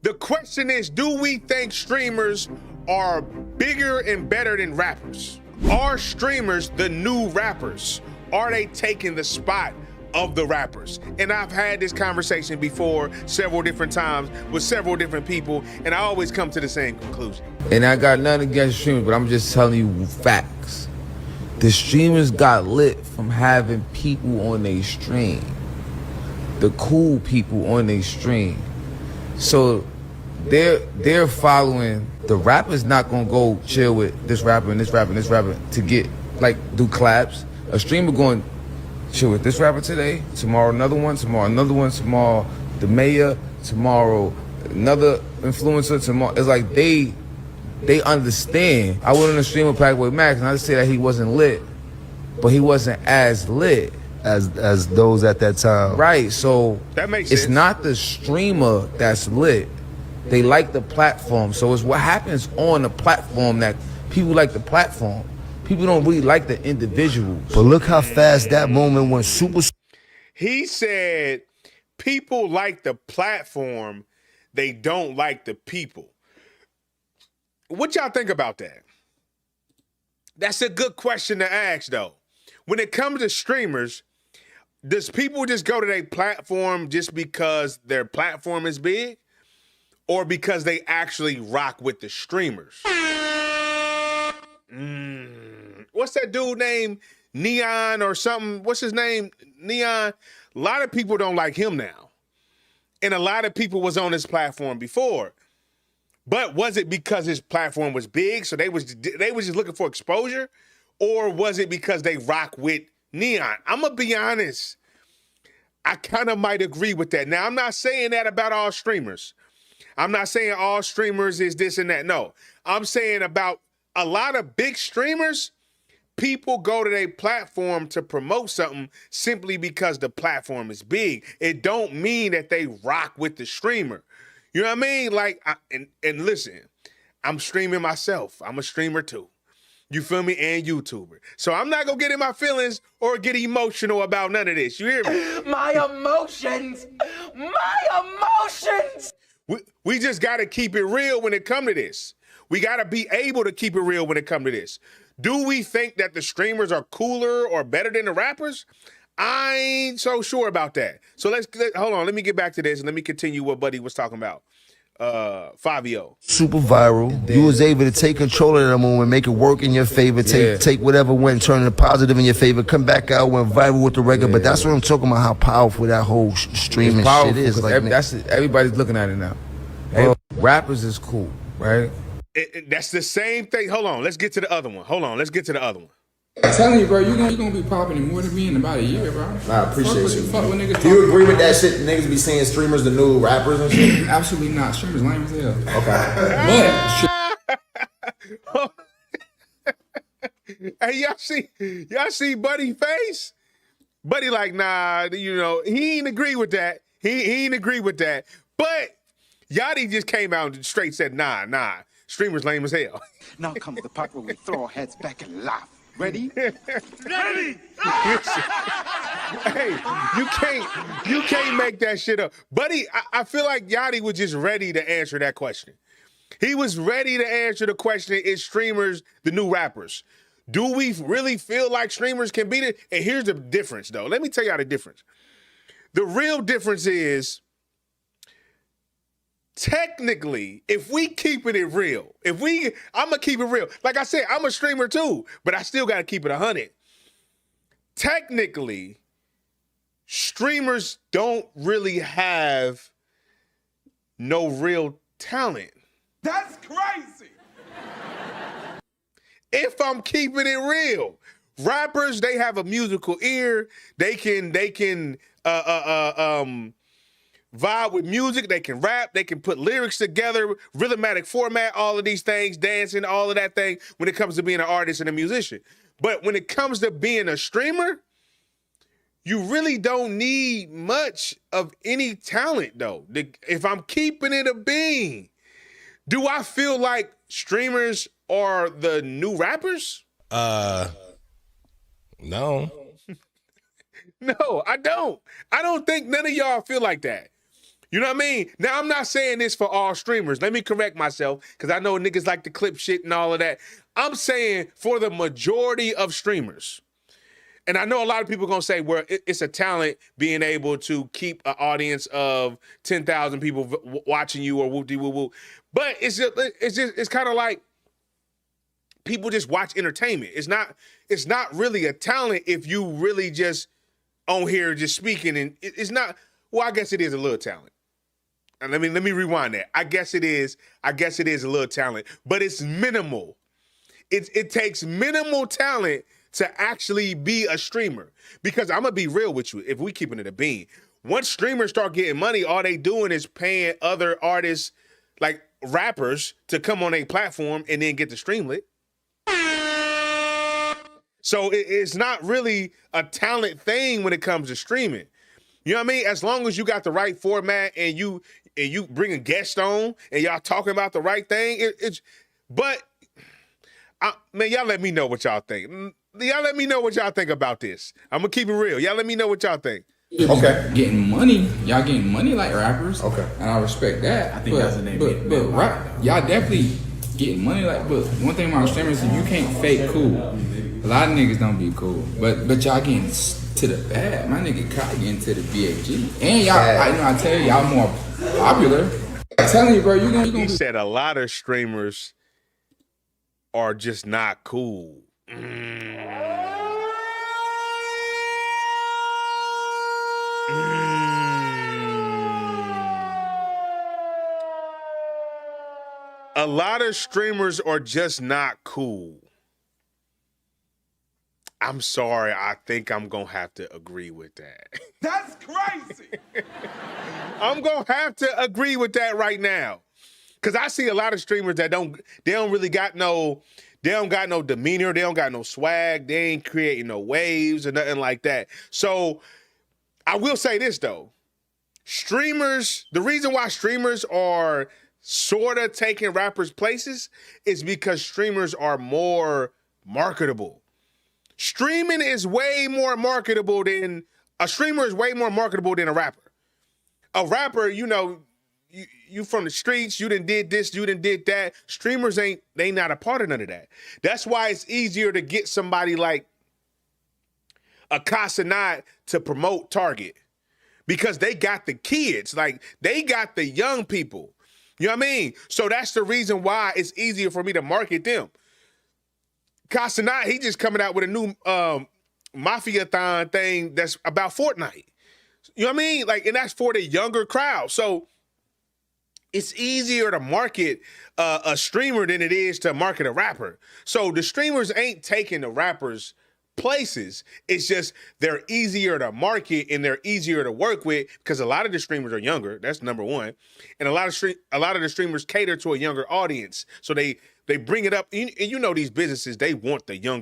The question is, do we think streamers are bigger and better than rappers? Are streamers the new rappers? Are they taking the spot of the rappers? And I've had this conversation before several different times with several different people, and I always come to the same conclusion. And I got nothing against streamers, but I'm just telling you facts. The streamers got lit from having people on their stream. The cool people on their stream. So they're following. The rapper's not gonna go chill with this rapper and this rapper and this rapper to get, like, do collabs. A streamer going chill with this rapper today, tomorrow another one, tomorrow the mayor, tomorrow another influencer, tomorrow. It's like they understand. I went on a stream with Packboy Max, and I just say that he wasn't lit, but he wasn't as lit as those at that time. Right, so that makes it's sense. not the streamer that's lit. They like the platform. So it's what happens on the platform that people like the platform. People don't really like the individuals. But look how fast that moment went super. He said people like the platform, they don't like the people. What y'all think about that? That's a good question to ask, though. When it comes to streamers, does people just go to their platform just because their platform is big? Or because they actually rock with the streamers? What's that dude named Neon or something? What's his name? Neon. A lot of people don't like him now. And a lot of people was on his platform before. But was it because his platform was big, so they was just looking for exposure? Or was it because they rock with Neon? I'm going to be honest. I kind of might agree with that. Now, I'm not saying that about all streamers. I'm not saying all streamers is this and that. No, I'm saying about a lot of big streamers, people go to their platform to promote something simply because the platform is big. It don't mean that they rock with the streamer. You know what I mean? Like, and listen, I'm streaming myself. I'm a streamer too. You feel me? And YouTuber. So I'm not going to get in my feelings or get emotional about none of this. You hear me? My emotions! My emotions! We just got to keep it real when it come to this. We got to be able to keep it real when it come to this. Do we think that the streamers are cooler or better than the rappers? I ain't so sure about that. So hold on. Let me get back to this and let me continue what Buddy was talking about. Fabio. Super viral. You was able to take control of that moment, make it work in your favor, take whatever went, turn it positive in your favor, come back out, went viral with the record. But that's what I'm talking about, how powerful that whole streaming shit is. Like, everybody's looking at it now. Rappers is cool, right? That's the same thing. Hold on. Let's get to the other one. I'm telling you, bro, you're gonna be popping more than me in about a year, bro. I appreciate you. Do you agree with that shit? Niggas be saying streamers the new rappers and shit? Absolutely not. Streamers lame as hell. Okay. Hey, y'all see Buddy face? Buddy like, nah, you know, he ain't agree with that. He ain't agree with that. But Yachty just came out and straight said, nah, streamers lame as hell. Now comes the part where we throw our heads back and laugh. Ready? Ready! Hey, you can't make that shit up. Buddy, I feel like Yachty was just ready to answer that question. He was ready to answer the question, is streamers the new rappers? Do we really feel like streamers can beat it? And here's the difference, though. Let me tell y'all the difference. The real difference is, technically, if we keeping it real, I'm gonna keep it real. Like I said, I'm a streamer too, but I still gotta keep it 100. Technically, streamers don't really have no real talent. That's crazy! If I'm keeping it real, rappers, they have a musical ear. They can vibe with music, they can rap, they can put lyrics together, rhythmatic format, all of these things, dancing, all of that thing when it comes to being an artist and a musician. But when it comes to being a streamer, you really don't need much of any talent, though. If I'm keeping it a bean, do I feel like streamers are the new rappers? No. No, I don't. I don't think none of y'all feel like that. You know what I mean? Now, I'm not saying this for all streamers. Let me correct myself, because I know niggas like to clip shit and all of that. I'm saying for the majority of streamers. And I know a lot of people are going to say, well, it's a talent being able to keep an audience of 10,000 people watching you or whoop-de-whoop-whoop. But it's kind of like people just watch entertainment. It's not really a talent if you really just on here just speaking. And it's not, well, I guess it is a little talent. And let me rewind that. I guess it is a little talent, but it's minimal. It takes minimal talent to actually be a streamer. Because I'm gonna be real with you, if we keeping it a bean, once streamers start getting money, all they doing is paying other artists, like rappers, to come on a platform and then get the streamlet. So it's not really a talent thing when it comes to streaming. You know what I mean? As long as you got the right format and you bring a guest on and y'all talking about the right thing, man, y'all let me know what y'all think. Y'all let me know what y'all think about this. I'm gonna keep it real. Y'all let me know what y'all think. Okay. Getting money. Y'all getting money like rappers. Okay. And I respect that. I think that's the name. But y'all definitely getting money like, but one thing about streamers is you can't fake cool. A lot of niggas don't be cool. But y'all getting to the bag. My nigga Kai getting to the BAG. And y'all, I tell you, y'all more popular. I'm telling you, bro, you gonna He said a lot of streamers are just not cool. A lot of streamers are just not cool. I'm sorry, I think I'm gonna have to agree with that. That's crazy. I'm gonna have to agree with that right now. Cause I see a lot of streamers that don't really got no demeanor, they don't got no swag, they ain't creating no waves or nothing like that. So I will say this though. Streamers, the reason why streamers are sort of taking rappers' places is because streamers are more marketable. Streaming is way more marketable than a streamer is way more marketable than a rapper. A rapper, you know, you from the streets, you done did this, you done did that. Streamers they not a part of none of that. That's why it's easier to get somebody like a Casanat to promote Target. Because they got the kids, like they got the young people. You know what I mean? So that's the reason why it's easier for me to market them. Casanat, he just coming out with a new Mafia-thon thing that's about Fortnite. You know what I mean? Like, and that's for the younger crowd. So it's easier to market a streamer than it is to market a rapper. So the streamers ain't taking the rappers' places. It's just they're easier to market and they're easier to work with because a lot of the streamers are younger. That's number one. And a lot of the streamers cater to a younger audience. So they bring it up. And you know these businesses, they want the young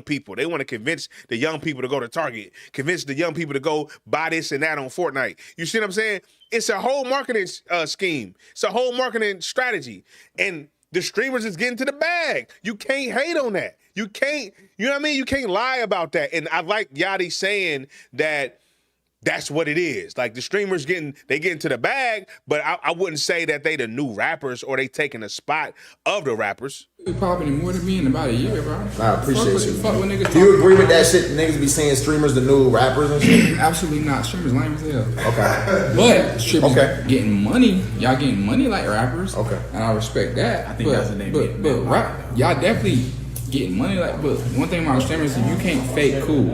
people. They want to convince the young people to go to Target, convince the young people to go buy this and that on Fortnite. You see what I'm saying? It's a whole marketing scheme. It's a whole marketing strategy. And the streamers is getting to the bag. You can't hate on that. You can't, you know what I mean? You can't lie about that. And I like Yachty saying that that's what it is. Like the streamers getting to the bag, but I wouldn't say that they the new rappers or they taking a spot of the rappers. You popping more than me in about a year, bro. I appreciate you. Fuck what niggas Do you agree with that shit? Niggas be saying streamers the new rappers and shit? Absolutely not. Streamers lame as hell. Okay. But streamers getting money. Y'all getting money like rappers. Okay. And I respect that. I think that's the name. But y'all definitely getting money like. But one thing about streamers is you can't fake cool.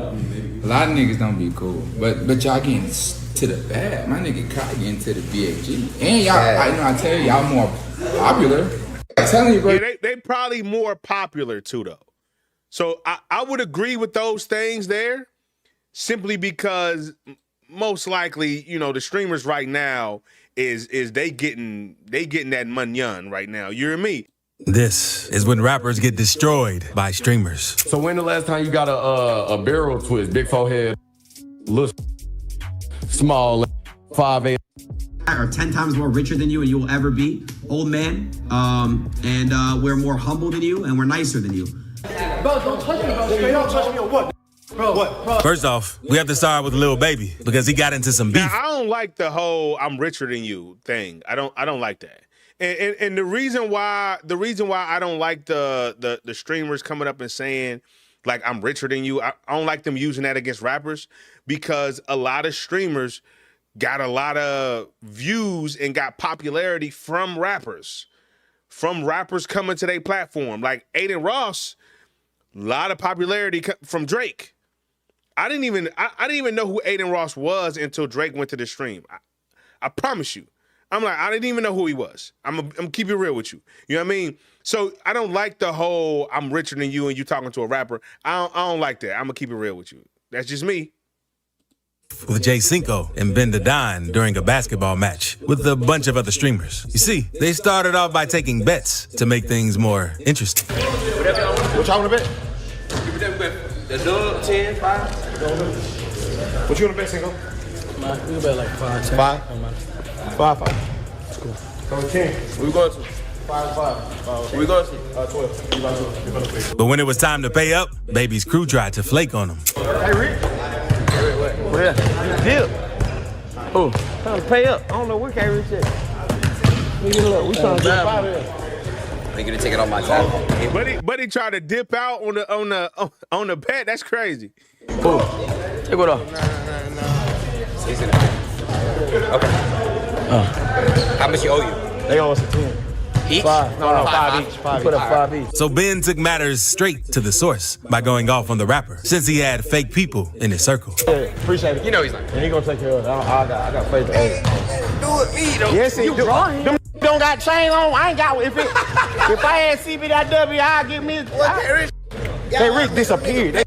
A lot of niggas don't be cool. But y'all getting to the bag. My nigga Kai getting to the BAG. And y'all, I tell you, y'all more popular. I'm telling you, bro. Yeah, they probably more popular too, though. So I would agree with those things there, simply because most likely, you know, the streamers right now is they getting that money right now. You hear me? This is when rappers get destroyed by streamers. So when the last time you got a barrel twist, big forehead, little small, 5'8"? Are 10 times more richer than you and you will ever be, old man, and we're more humble than you and we're nicer than you. Bro, don't touch me, bro. Straight up touch me or what? First off, we have to start with Lil Baby because he got into some beef. Now, I don't like the whole "I'm richer than you" thing. I don't like that. And the reason why I don't like the streamers coming up and saying like I'm richer than you, I don't like them using that against rappers because a lot of streamers got a lot of views and got popularity from rappers coming to their platform. Like Aiden Ross, a lot of popularity from Drake. I didn't even know who Aiden Ross was until Drake went to the stream. I promise you. I'm like, I didn't even know who he was. I'm keep it real with you. You know what I mean? So I don't like the whole I'm richer than you and you talking to a rapper. I don't like that. I'm gonna keep it real with you. That's just me. With Jay Cinco and Ben the Don during a basketball match with a bunch of other streamers. You see, they started off by taking bets to make things more interesting. What y'all want to bet? The dub, 10, 5. What you want to bet, Cinco? We can bet like 5, 10. 5? 5. That's cool. Go 10. Where we going to? 5. Where we going to? 12. But when it was time to pay up, Baby's crew tried to flake on him. Hey, Rick. What is that? Deal. Oh, trying to pay up. I don't know where K Rich at. We trying to get up out of here. Are you gonna take it on my time? But he tried to dip out on the bet. That's crazy. Oh, take what off. Okay. How much you owe you? They owe us a 10. Each? 5. No, 5 each. 5 put up 5 each. So Ben took matters straight to the source by going off on the rapper, since he had fake people in his circle. Yeah, appreciate it. You know he's not. And he gonna take care of it. I got faith in it. Do it me though. Yes, he do. Them don't got chain on. I ain't got. If I had CBW, I'd get me. They Rick disappeared.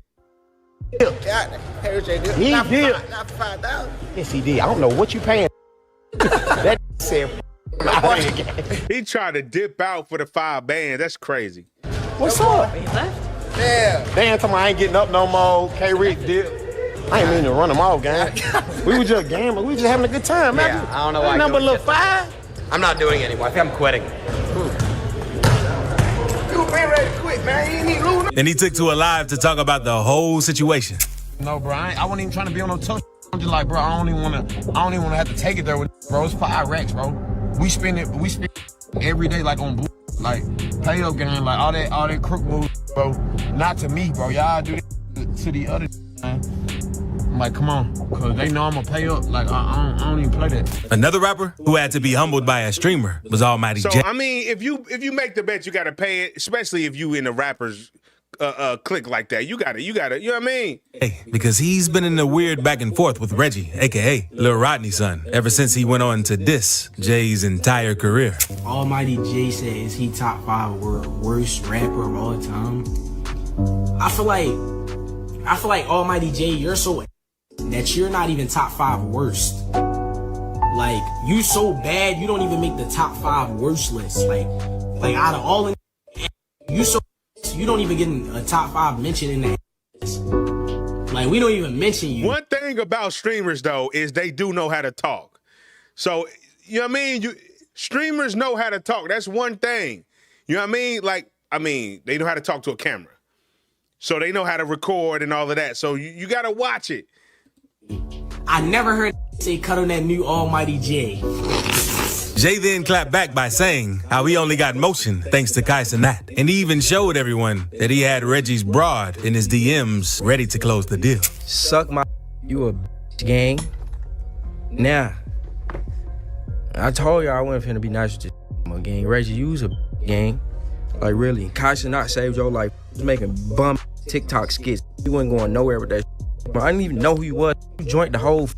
He did. Not for 5,000. Yes, he did. I don't know what you paying. That said. He tried to dip out for the 5 bands. That's crazy. What's up? He left? Yeah. They ain't talking about I ain't getting up no more. K Rick did. I ain't mean to run them off, gang. We was just gambling. We was just having a good time, man. Yeah, I don't know why. Number little 5. I'm not doing it anymore. I think I'm quitting. You been ready to quit, man. You ain't even losing. And he took to a live to talk about the whole situation. No, bro. I wasn't even trying to be on no touch. I'm just like, bro, I don't even wanna have to take it there with bro. It's 5 racks, bro. We spend every day like on blue, like pay up game, like all that crook moves, bro. Not to me, bro. Y'all do that to the other man. I'm like, come on, cause they know I'm gonna pay up. Like I don't even play that. Another rapper who had to be humbled by a streamer was Almighty So J. I mean, if you make the bet, you gotta pay it, especially if you in the rappers click like that. You gotta, you know what I mean? Hey, because he's been in a weird back and forth with Reggie, aka Lil Rodney's son, ever since he went on to diss Jay's entire career. Almighty J says he top 5 worst rapper of all time. I feel like Almighty J, you're so that you're not even top 5 worst. Like you so bad you don't even make the top 5 worst list. Like out of all you so you don't even get a top 5 mention in that. Like we don't even mention you. One thing about streamers though is they do know how to talk. So you know what I mean? Streamers know how to talk. That's one thing. You know what I mean? Like they know how to talk to a camera. So they know how to record and all of that. So you gotta watch it. I never heard say cut on that new Almighty J. Jay then clapped back by saying how he only got motion thanks to Kai Cenat, and he even showed everyone that he had Reggie's broad in his DMs ready to close the deal. Suck my you a gang. Now, I told you I wasn't finna be nice with this gang. Reggie, you was a gang. Like really, Kai Cenat saved your life. He was making bum TikTok skits. You wasn't going nowhere with that. I didn't even know who you was. You joined the whole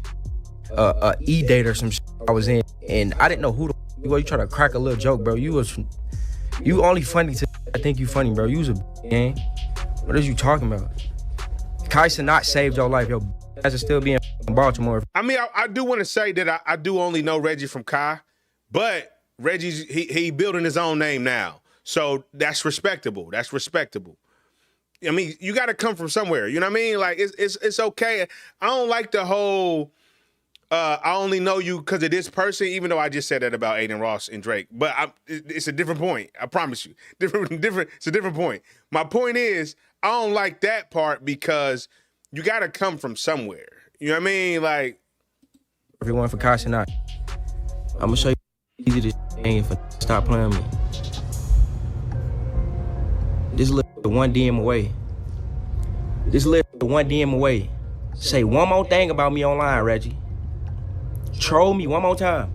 E-date or some shit I was in, and I didn't know who the you were. You trying to crack a little joke, bro. You only funny to I think you funny, bro. You was a gang. What is you talking about? Kai Cenat saved your life. Your ass is still being in Baltimore. I mean, I do want to say that I do only know Reggie from Kai, but Reggie's he building his own name now, so that's respectable. That's respectable. I mean, you got to come from somewhere. You know what I mean? Like it's okay. I don't like the whole. I only know you because of this person, even though I just said that about Aiden Ross and Drake. But it's a different point. I promise you. Different. It's a different point. My point is, I don't like that part because you got to come from somewhere. You know what I mean? Like, everyone for Kai Cenat. I'm gonna show you easy this game for stop playing me. This little one DM away. This little one DM away. Say one more thing about me online, Reggie. Troll me one more time.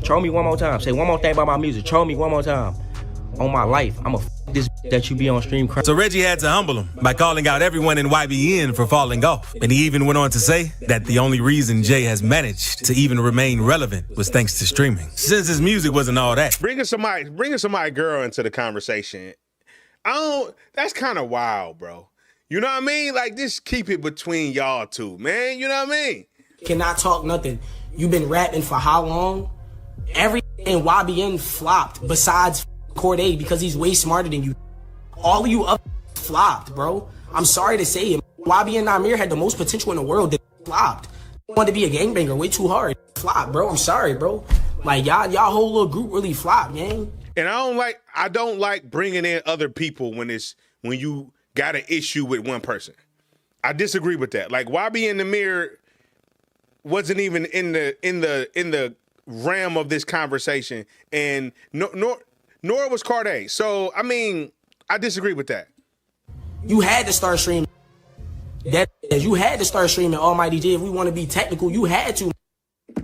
Troll me one more time. Say one more thing about my music. Troll me one more time. On my life, I'ma this that you be on stream. So Reggie had to humble him by calling out everyone in YBN for falling off. And he even went on to say that the only reason Jay has managed to even remain relevant was thanks to streaming. Since his music wasn't all that. Bringing somebody girl into the conversation, that's kind of wild, bro. You know what I mean? Like, just keep it between y'all two, man. You know what I mean? Cannot talk nothing. You've been rapping for how long? Everything in YBN flopped besides Corday because he's way smarter than you. All of you up flopped, bro. I'm sorry to say it. YBN Namir had the most potential in the world that flopped. Wanted to be a gangbanger way too hard. Flopped, bro. I'm sorry, bro. Like, y'all whole little group really flopped, gang. And I don't like bringing in other people when you got an issue with one person. I disagree with that. Like, YBN Namir wasn't even in the realm of this conversation, and nor was Corday. So, I mean, I disagree with that. You had to start streaming. You had to start streaming Almighty J. If we want to be technical, you had to.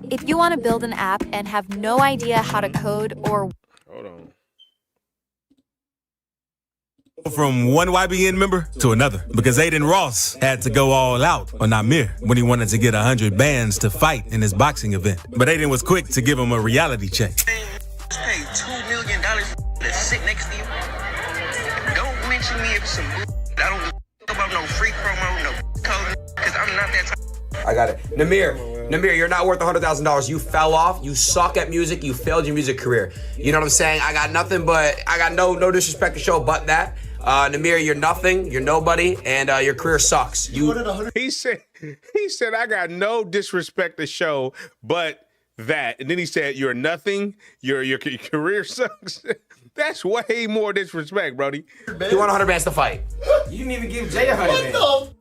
If you want to build an app and have no idea how to code or... Hold on. From one YBN member to another, because Aiden Ross had to go all out on Namir when he wanted to get 100 bands to fight in his boxing event. But Aiden was quick to give him a reality check. Pay $2 million to sit next to you. Don't mention me if some I don't give about no free promo, no code, because I'm not that type. I got it. Namir, you're not worth $100,000. You fell off. You suck at music. You failed your music career. You know what I'm saying? I got no disrespect to show but that. Namir, you're nothing. You're nobody, and your career sucks. He said I got no disrespect to show but that, and then he said you're nothing. Your career sucks. That's way more disrespect, Brody. He want 100 bands to fight. You didn't even give Jay 100 bands.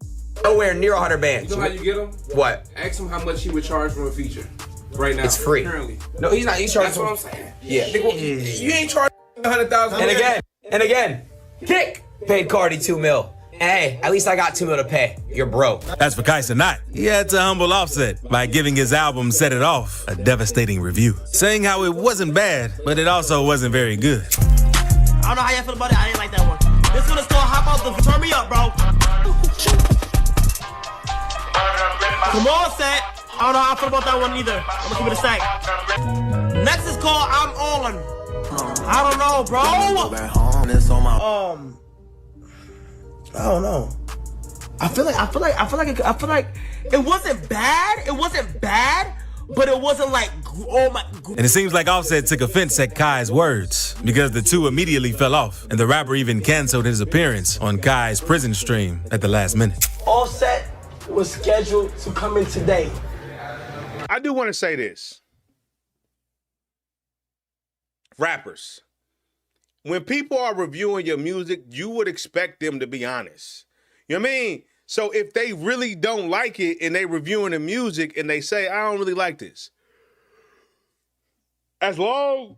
Nowhere near 100 bands. You know how you get him? What? Ask him how much he would charge for a feature right now. It's free. Currently. No, he's not. He's charging. That's what I'm saying. Yeah. You ain't charging 100,000. And again, Kick paid Cardi $2 million. Hey, at least I got $2 million to pay. You're broke. As for Kai Cenat, he had to humble Offset by giving his album Set It Off a devastating review, saying how it wasn't bad, but it also wasn't very good. I don't know how y'all feel about it. I ain't like that one. This one is called Hop Out the... Turn me up, bro. Come on, Set. I don't know how I feel about that one either. I'm gonna keep it a sec. Next is called I'm On. I don't know, bro. I don't know. I feel like it wasn't bad. It wasn't bad, but it wasn't like, oh my. And it seems like Offset took offense at Kai's words because the two immediately fell off, and the rapper even canceled his appearance on Kai's prison stream at the last minute. Offset was scheduled to come in today. I do want to say this. Rappers, when people are reviewing your music, you would expect them to be honest. You know what I mean? So if they really don't like it and they reviewing the music and they say, I don't really like this. As long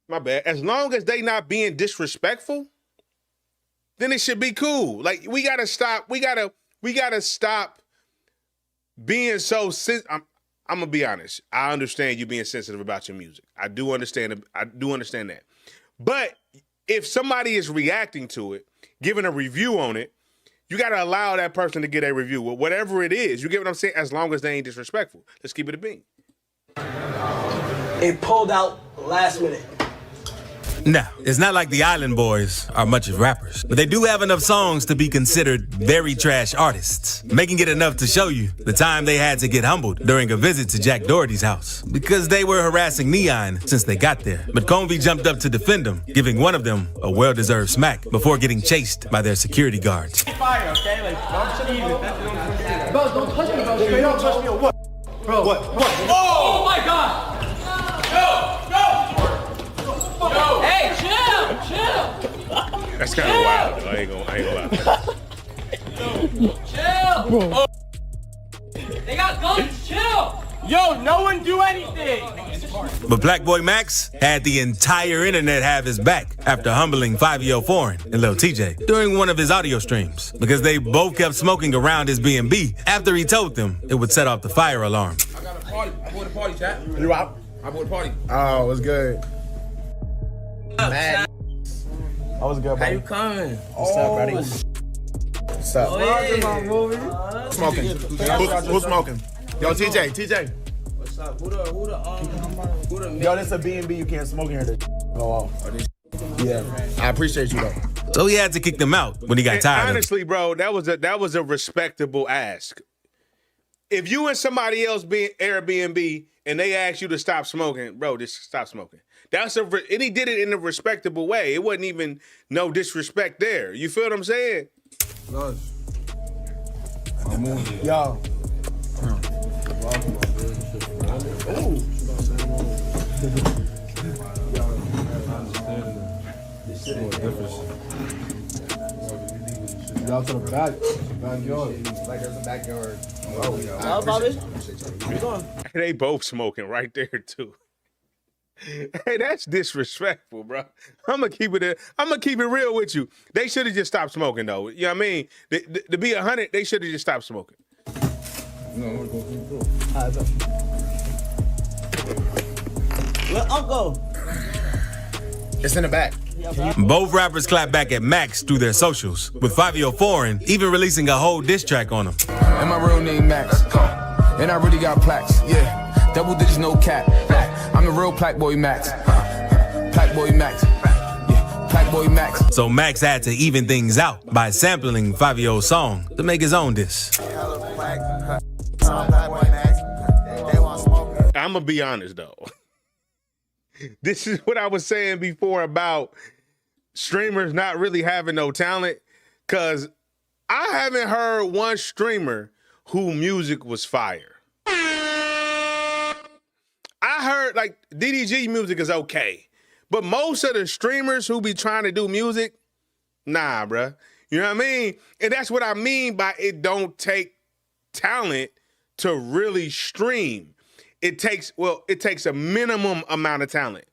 as they not being disrespectful, then it should be cool. Like, we gotta stop being so I'm gonna be honest. I understand you being sensitive about your music. I do understand that. But if somebody is reacting to it, giving a review on it, you gotta allow that person to get a review. Whatever it is, you get what I'm saying? As long as they ain't disrespectful. Let's keep it a bean. It pulled out last minute. No, it's not like the Island Boys are much of rappers, but they do have enough songs to be considered very trash artists, making it enough to show you the time they had to get humbled during a visit to Jack Doherty's house because they were harassing Neon since they got there. But Convy jumped up to defend them, giving one of them a well-deserved smack before getting chased by their security guards. Fire, okay? Like, bro, don't touch me, bro. Straight up, touch me or what? Bro, what? Oh my God! Yo! Hey, chill! That's kind of wild, though. I ain't gonna lie. Chill! Bro. They got guns, chill! Yo, no one do anything! But Black Boy Max had the entire internet have his back after humbling 5-Year Foreign and Lil TJ during one of his audio streams because they both kept smoking around his B&B after he told them it would set off the fire alarm. I got a party. I bought a party, chat. You out? I bought a party. Oh, what's good? Mad. I was good, bro. How you coming? What's up, buddy? What's up? Smoking. Who's smoking? Yo, TJ. What's up? Who the Yo, this a B&B. You can't smoke in here. Go off. Yeah, I appreciate you though. So he had to kick them out when he got tired. Honestly, bro, that was a respectable ask. If you and somebody else being Airbnb and they ask you to stop smoking, bro, just stop smoking. And he did it in a respectable way. It wasn't even no disrespect there. You feel what I'm saying? Yo. Y'all to the backyard. Like there's a backyard. How about it? Where you going? They both smoking right there too. Hey, that's disrespectful, bro. I'm gonna keep it real with you. They should have just stopped smoking, though. You know what I mean? To be 100, they should have just stopped smoking. Let Uncle. It's in the back. Both rappers clapped back at Max through their socials, with 5-Year Foreign even releasing a whole diss track on him. And my real name Max. And I really got plaques. Yeah, double digits, no cap. I'm the real Black Boy Max. Black Boy Max. Yeah, Black Boy Max. So Max had to even things out by sampling 5-Year's song to make his own diss. I'm gonna be honest though. This is what I was saying before about streamers not really having no talent, because I haven't heard one streamer who music was fire. I heard like DDG music is okay, but most of the streamers who be trying to do music, nah, bruh. You know what I mean? And that's what I mean by it don't take talent to really stream. It takes a minimum amount of talent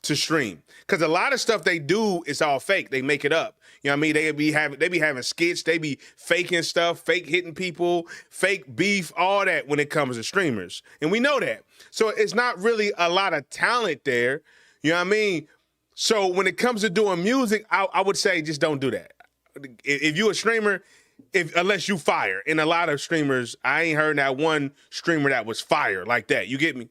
to stream. Because a lot of stuff they do is all fake. They make it up. You know what I mean? They be having skits, they be faking stuff, fake hitting people, fake beef, all that when it comes to streamers. And we know that. So it's not really a lot of talent there. You know what I mean? So when it comes to doing music, I would say just don't do that. If you a streamer, unless you fire. And a lot of streamers, I ain't heard that one streamer that was fire like that. You get me?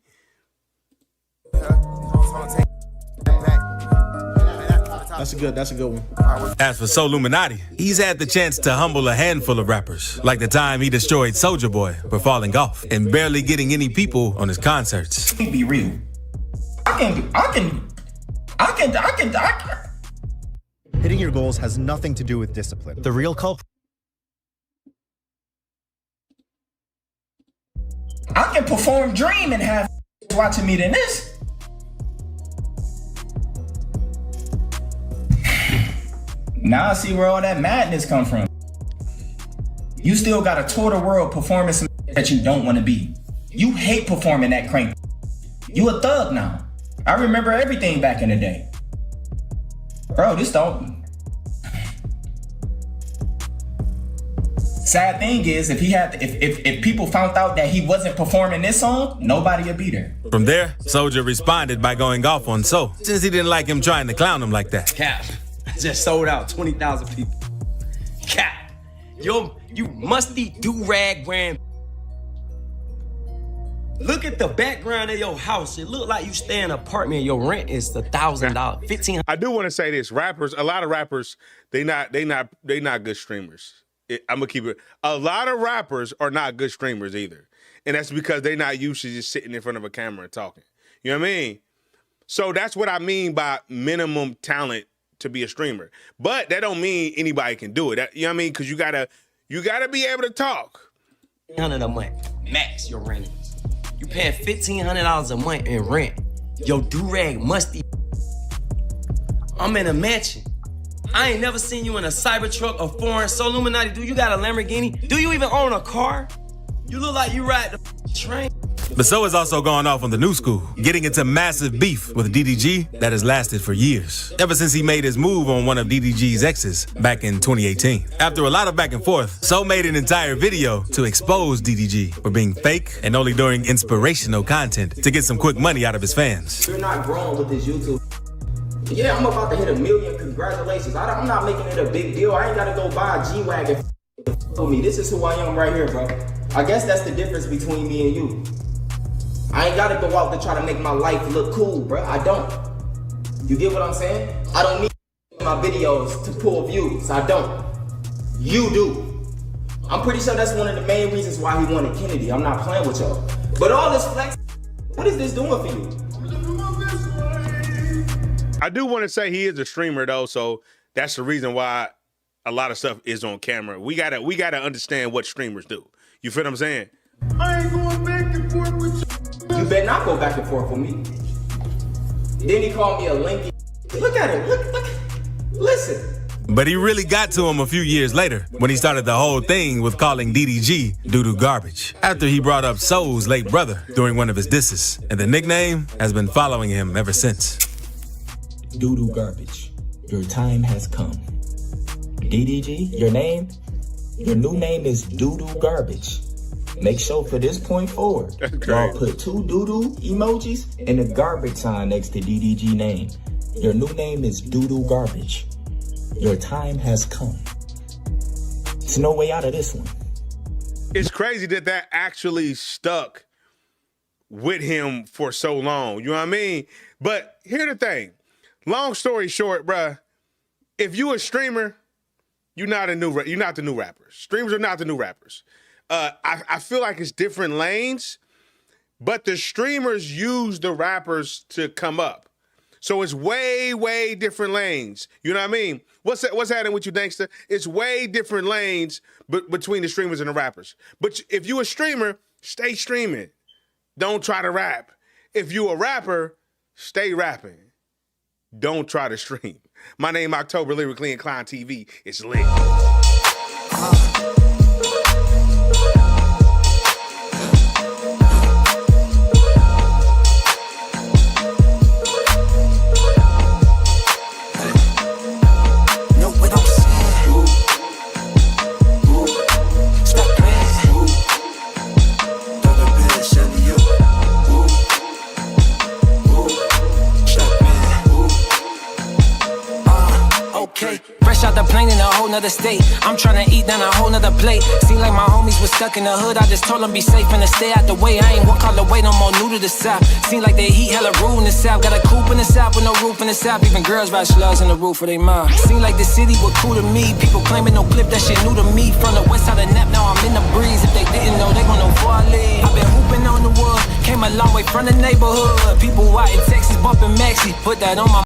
That's a good one. As for Soul Illuminati, he's had the chance to humble a handful of rappers, like the time he destroyed Soulja Boy for falling off and barely getting any people on his concerts. Be real. I can. Hitting your goals has nothing to do with discipline. The real culprit. I can perform Dream and have watching me than this. Now I see where all that madness come from. You still gotta tour the world performing some that you don't want to be. You hate performing that crank. You a thug now. I remember everything back in the day. Bro, this don't. Sad thing is, if people found out that he wasn't performing this song, nobody would be there. From there, Soulja responded by going off on Soul, since he didn't like him trying to clown him like that. Cap, I just sold out 20,000 people. Cap, yo, you musty do-rag wearing. Look at the background of your house. It look like you stay in an apartment. Your rent is $1,000, $1,500. I do want to say this: a lot of rappers, they not good streamers. I'm gonna keep it. A lot of rappers are not good streamers either, and that's because they're not used to just sitting in front of a camera and talking. You know what I mean? So that's what I mean by minimum talent to be a streamer. But that don't mean anybody can do it. You know what I mean? Because you gotta be able to talk. $1,500 a month, max your rent. You paying $1,500 a month in rent. Yo, do-rag musty. I'm in a mansion. I ain't never seen you in a Cybertruck or foreign. So Illuminati, do you got a Lamborghini? Do you even own a car? You look like you ride the train. But so has also gone off on the new school, getting into massive beef with DDG that has lasted for years, ever since he made his move on one of DDG's exes back in 2018. After a lot of back and forth, So made an entire video to expose DDG for being fake and only doing inspirational content to get some quick money out of his fans. You're not growing with this YouTube. Yeah, I'm about to hit 1 million. Congratulations. I'm not making it a big deal. I ain't gotta go buy a G-Wagon for me. This is who I am right here, bro. I guess that's the difference between me and you. I ain't gotta go out to try to make my life look cool, bro. I don't. You get what I'm saying? I don't need my videos to pull views. I don't. You do. I'm pretty sure that's one of the main reasons why he wanted Kennedy. I'm not playing with y'all. But all this flex, what is this doing for you? I do want to say he is a streamer though, so that's the reason why a lot of stuff is on camera. We gotta understand what streamers do. You feel what I'm saying? I ain't going back and forth with you. You better not go back and forth with me. Then he called me a linky. Look at him. Look. Listen. But he really got to him a few years later when he started the whole thing with calling DDG doo-doo garbage after he brought up Soul's late brother during one of his disses. And the nickname has been following him ever since. Doo-doo garbage. Your time has come. DDG, your new name is doo-doo garbage. Make sure for this point forward, y'all put 2 doo-doo emojis and a garbage sign next to DDG name. Your new name is doo-doo garbage. Your time has come. There's no way out of this one. It's crazy that actually stuck with him for so long. You know what I mean? But here's the thing. Long story short, bruh, if you a streamer, you're not the new rappers. Streamers are not the new rappers. I feel like it's different lanes, but the streamers use the rappers to come up. So it's way, way different lanes. You know what I mean? What's happening with you, Dankster? It's way different lanes between the streamers and the rappers. But if you a streamer, stay streaming. Don't try to rap. If you a rapper, stay rapping. Don't try to stream. My name October, Lyrically Inclined TV. It's lit. Fresh out the plane in a whole nother state. I'm tryna eat down a whole nother plate. Seem like my homies was stuck in the hood. I just told them be safe and to stay out the way. I ain't walk all the way no more, new to the South. Seem like they heat hella rude in the South. Got a coupe in the South with no roof in the South. Even girls ride slugs in the roof of their mind. Seem like the city was cool to me. People claiming no clip, that shit new to me. From the west side of Nap, now I'm in the breeze. If they didn't know, they gon' know before I leave. I've been hooping on the wood, came a long way from the neighborhood. People out in Texas bumping Maxi, put that on my